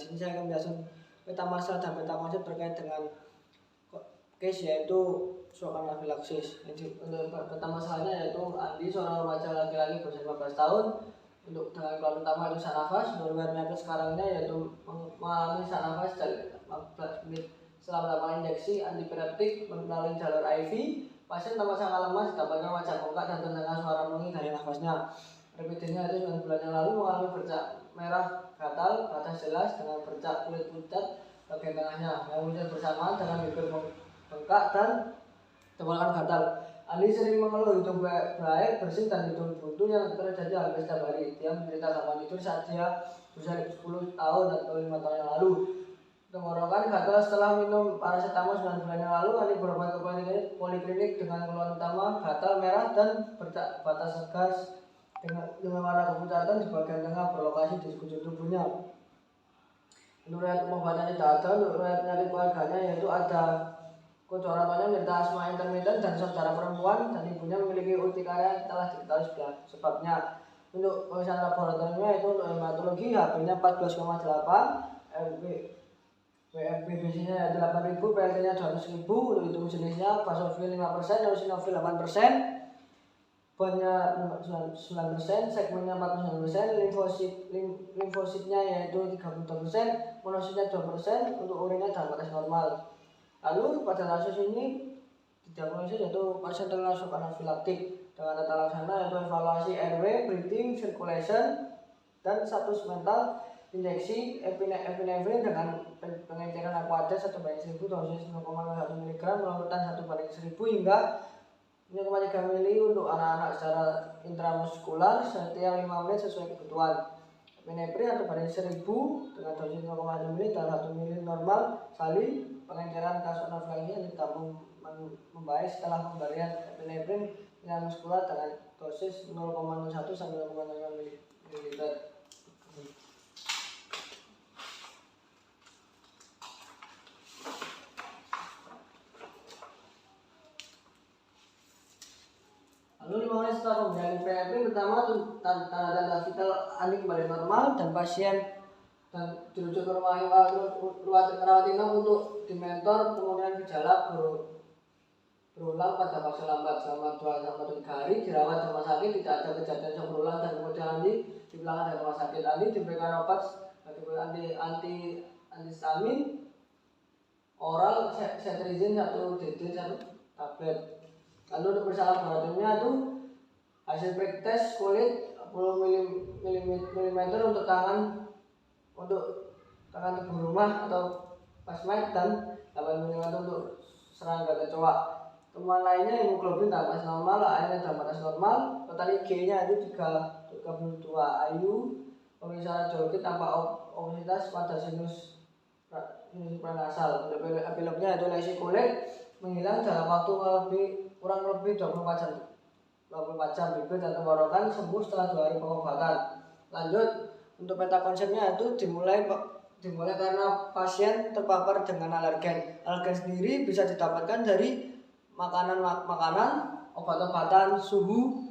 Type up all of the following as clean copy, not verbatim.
sini saya akan menjelaskan peta masalah dan peta konsep terkait dengan case yaitu shock anafilaksis. Untuk peta masalahnya yaitu Andi, seorang remaja laki-laki berusia 15 tahun untuk dengan keluhan utama itu sesak nafas. Riwayat penyakit sekarangnya yaitu mengalami sesak nafas dari 14 menit setelah melakukan injeksi antipiretik melalui jalur IV. Pasien tampak sangat lemas, dapatkan wajah bengkak dan terdengar suara mengi dari nafasnya. Repeatednya itu 9 bulan yang lalu mengalami bercak merah gatal, batas jelas dengan bercak kulit pucat bagian tengahnya yang muncul bersamaan dengan bibir bengkak dan tenggorokan gatal. Andi sering mengeluh hidung berair, bersin dan hidung buntu yang terjadi hampir setiap hari. Dia menderita gangguan tidur saat dia berusia 10 tahun atau 5 tahun yang lalu. Tenggorokan gatal setelah minum paracetamol 9 bulan yang lalu. Andi berobat ke poliklinik dengan keluhan utama gatal merah dan bercak batas gas dengan warna kepucatan di bagian tengah berlokasi di sekujur tubuhnya. Untuk riwayat pengobatan tidak ada. Untuk riwayat penyakit keluarganya yaitu ada kedua orang tuanya menderita asma intermittent dan saudara perempuan dan ibunya memiliki urtikaria yang telah diketahui sebabnya. Untuk pemeriksaan laboratoriumnya itu untuk hematologi HB-nya 14,8, WFB-nya 8.000, PLT-nya 200.000. Untuk hitung jenisnya basophil 5%, eosinofil 8%, bonnya 9%, segmennya 49%, limfositnya yaitu 32%, monositnya 2%, untuk urinnya dalam batas normal. Lalu pada kasus ini didiagnosis yaitu pasien terkena shock anafilaktik dengan tata laksana yaitu evaluasi airway, breathing, circulation, dan status mental. Injeksi epinefrin dengan pengecekan aquades 1/1000 dosis 0,1 mg melalui 1/1000 hingga 0,3 mili untuk anak-anak secara intramuskular setiap 5 menit sesuai kebutuhan. Epinefrin 1/1000 dengan dosis 0,1 mili dan 1 mili normal salin. Pengenceran kasus anafilaksis yang tidak membaik setelah pemberian epinefrin intramuskular dengan dosis 0,01 sampai 0,5 ml. Lalu 5 menit setelah pemberian epinefrin pertama tanda-tanda vital Andi kembali normal dan pasien dan dirujuk ke rumah rawat inap untuk dimentor. Kemudian gejala berulang pada fase lambat selama 2-3 hari dirawat di rumah sakit, tidak ada kejadian yang berulang dan kemudian Andi dipulangkan dari rumah sakit. Andi diberikan obat antihistamin oral cetirizine 1 dd 1 tablet. Lalu untuk periksa laboratoriumnya itu hasil prick test kulit 10 mm untuk tangan tubuh rumah atau plasmid dan 8 mm untuk serangga kecoa. Temuan lainnya hemoglobin dalam batas normal, airnya dalam batas normal, total IG-nya itu 32 IU. Pemeriksaan radiologi tanpa obesitas pada sinus pranasal. Untuk epilognya itu lesi kulit menghilang dalam waktu kurang lebih 24 jam. Bibir dan tenggorokan sembuh setelah 2 hari pengobatan. Lanjut, untuk peta konsepnya itu dimulai karena pasien terpapar dengan alergen. Alergen sendiri bisa didapatkan dari makanan, obat-obatan, suhu,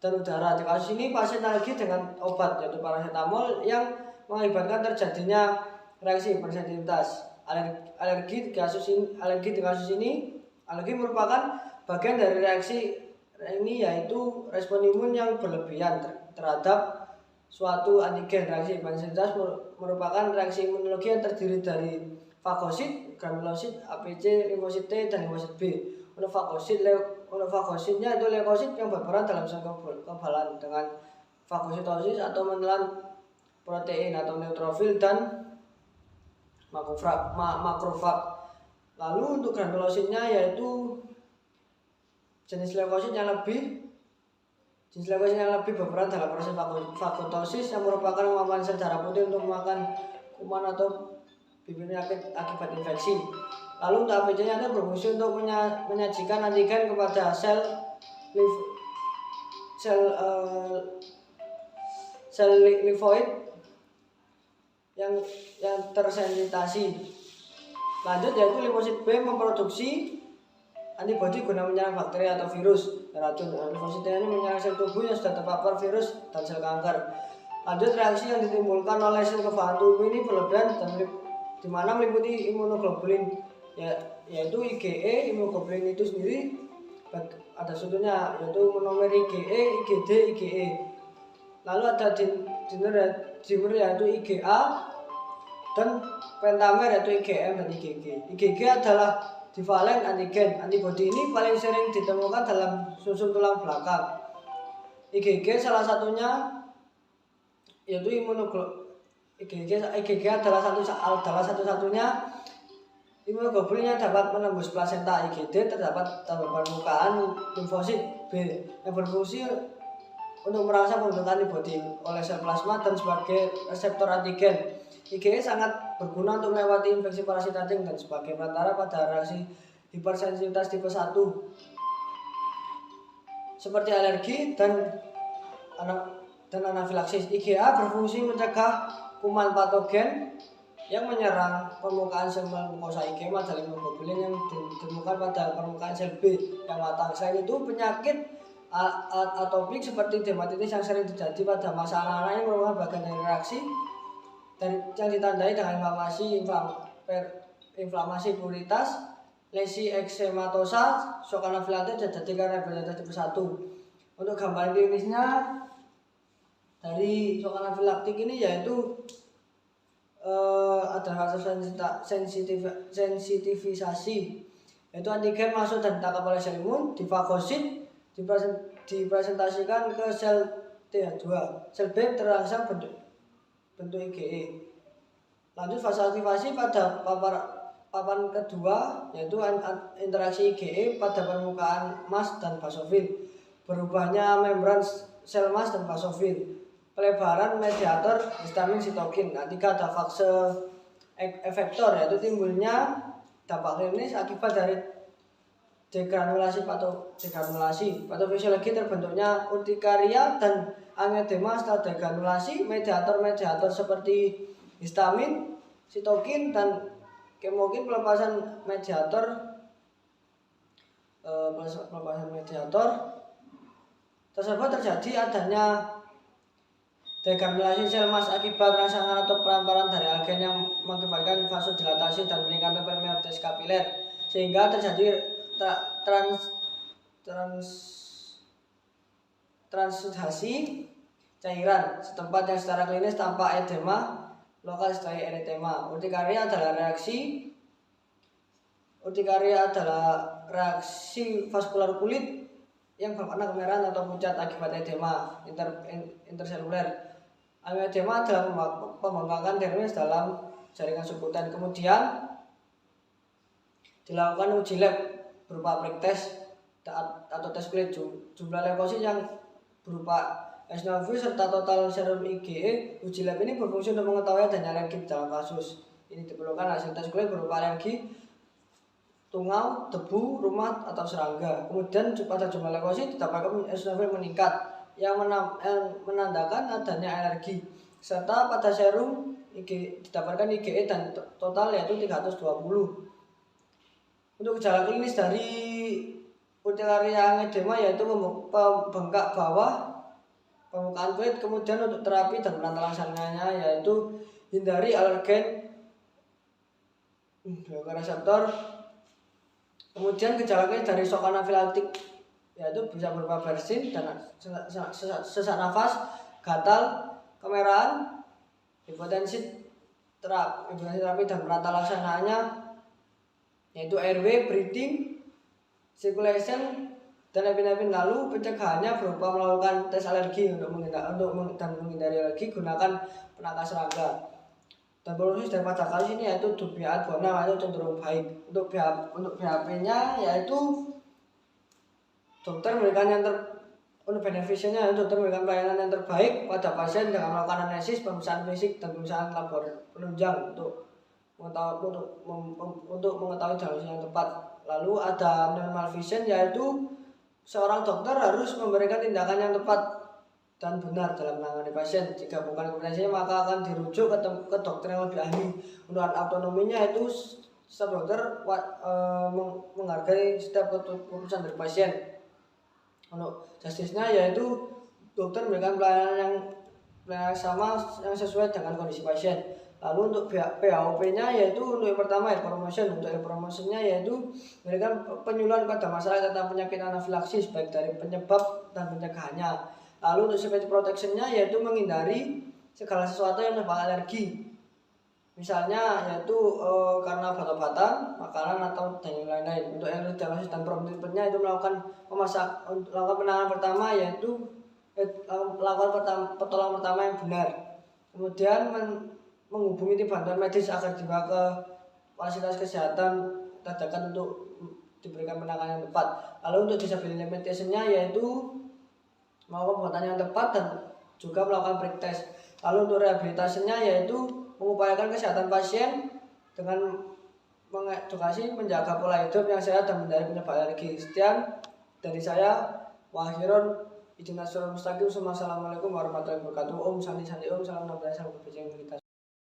dan udara. Di kasus ini pasien alergi dengan obat yaitu paracetamol yang mengakibatkan terjadinya reaksi hipersensitivitas. Alergi di kasus ini merupakan bagian dari reaksi ini yaitu respon imun yang berlebihan terhadap suatu antigen. Reaksi hipersensitivitas merupakan reaksi imunologi yang terdiri dari fagosit, granulosit, APC, limfosit T, dan limfosit B. Untuk fagositnya itu leukosit yang berperan dalam sel kekebalan dengan fagositosis atau menelan protein atau neutrofil dan makrofag. Lalu untuk granulositnya yaitu jenis leukosit yang lebih berperan dalam proses fagotosis yang merupakan kemampuan sel darah putih untuk memakan kuman atau bibit penyakit akibat infeksi. Lalu untuk APC-nya itu berfungsi untuk menyajikan antigen kepada sel limfoid yang tersensitasi. Lanjut yaitu limfosit B memproduksi antibodi guna menyerang bakteri atau virus. Racun limfosit ini menyerang sel tubuh yang sudah terpapar virus dan sel kanker. Lanjut, reaksi yang ditimbulkan oleh sel kebahan tubuh ini berlebihan dan di mana meliputi imunoglobulin, yaitu IgE. Imunoglobulin itu sendiri ada satunya, yaitu monomer IgE, IgD, IgE. Lalu ada dimer yaitu IgA dan pentamer yaitu IgM dan IgG. IgG adalah divalen antigen. Antibodi ini paling sering ditemukan dalam susun tulang belakang. IgG salah satunya yaitu IgG adalah satu-satunya imunoglobulin yang dapat menembus plasenta. IgD terdapat dalam permukaan limfosit B yang berfungsi untuk merangsang pembentukan antibodi oleh sel plasma dan sebagai reseptor antigen. IgE sangat berguna untuk melewati infeksi parasit cacing dan sebagai perantara pada reaksi hipersensitivitas tipe 1 seperti alergi dan anafilaksis. IgA berfungsi mencegah kuman patogen yang menyerang permukaan sel mukosa. IgM adalah imunoglobulin yang ditemukan pada permukaan sel B yang matang. Selain itu, penyakit atopik seperti dermatitis yang sering terjadi pada masa anak-anak ini merupakan bagian dari reaksi yang ditandai dengan inflamasi pleuritas, lesi eksematosa, shock anafilaktik, dan jadi karena hepatitis tipe 1. Untuk gambaran klinisnya dari shock anafilaktik ini yaitu ada kasus sensitivisasi, yaitu antigen masuk dan ditangkap oleh sel imun, difagosit, dipresentasikan ke sel TH2. Sel B terangsang bentuk IgE. Lanjut, fase aktivasi pada papan kedua yaitu interaksi IgE pada permukaan mast dan basofil, berubahnya membran sel mast dan basofil, pelebaran mediator histamin sitokin. Ketiga, ada fase efektor, yaitu timbulnya dampak klinis akibat dari degranulasi patofisiologi terbentuknya urtikaria dan angedema setelah degranulasi. Mediator seperti histamin, sitokin, dan kemokin pelepasan mediator tersebut terjadi adanya degranulasi sel mast akibat rangsangan atau peramparan dari algen yang mengakibatkan vasodilatasi dan meningkatkan permeabilitas kapiler, sehingga terjadi transudasi cairan setempat yang secara klinis tampak edema lokal setelah eritema. Urtikaria adalah reaksi vaskular kulit yang berwarna kemerahan atau pucat akibat edema interseluler. Angioedema adalah pembengkakan dermis dalam jaringan subkutan. Kemudian dilakukan uji lab berupa prick test atau tes kulit. Jumlah leukosit yang berupa S0V serta total serum IgE. Uji lab ini berfungsi untuk mengetahui adanya alergi dalam kasus ini. Diperlukan hasil tes kulit berupa alergi tungau, debu, rumat, atau serangga. Kemudian pada jumlah leukosit didapatkan S0V meningkat yang menandakan adanya alergi, serta pada serum didapatkan IgE dan total yaitu 320. Untuk gejala klinis dari urtikaria angedema yaitu pembengkak bawah permukaan kulit. Kemudian untuk terapi dan penata laksananya yaitu hindari alergen reseptor. Kemudian gejala klinis dari shock anafilaktik yaitu bisa berupa bersin dan sesak nafas, gatal, kemerahan, hipotensi. Terapi dan penata laksanaannya yaitu airway, breathing, circulation, dan epinefrin. Lalu pencegahannya berupa melakukan tes alergi untuk menghindari alergi, gunakan penangkal serangga. Dan prognosis dari pada kasus ini yaitu Dubiat Bona itu cenderung baik. Untuk BHP-nya yaitu dokter memberikan untuk benefitnya yaitu dokter memberikan pelayanan yang terbaik pada pasien dengan melakukan analisis, pemeriksaan fisik, dan pemeriksaan labor penunjang untuk mengetahui diagnosis yang tepat. Lalu ada normal vision, yaitu seorang dokter harus memberikan tindakan yang tepat dan benar dalam menangani pasien. Jika bukan kompetensinya maka akan dirujuk ke dokter yang lebih ahli. Untuk autonominya itu setiap dokter menghargai setiap keputusan dari pasien. Untuk justice-nya yaitu dokter memberikan pelayanan yang pelayanan sama yang sesuai dengan kondisi pasien. Lalu untuk PHOP-nya yaitu untuk yang pertama air promotion. Untuk air promotionnya yaitu memberikan penyuluhan kepada masyarakat tentang penyakit anafilaksis baik dari penyebab dan pencegahannya. Lalu untuk safety protection-nya yaitu menghindari segala sesuatu yang menyebabkan alergi. Misalnya yaitu karena obat-obatan, makanan atau dan yang lain-lain. Untuk yang diagnosis dan problem treatment-nya itu melakukan penanganan pertama yaitu melakukan pertolongan pertama yang benar. Kemudian menghubungi tim bantuan medis agar dibawa ke fasilitas kesehatan terdekat untuk diberikan penanganan yang tepat. Lalu untuk disability limitation-nya yaitu melakukan pengobatan yang tepat dan juga melakukan break test. Lalu untuk rehabilitasinya yaitu mengupayakan kesehatan pasien dengan mengedukasi menjaga pola hidup yang sehat dan menghindari penyebab alergi. Sekian dari saya, Wahirun Ijin Nasrul Mustaqim. Assalamualaikum warahmatullahi wabarakatuh. Om Santi Santi Om. Salam Nabi Salam kita.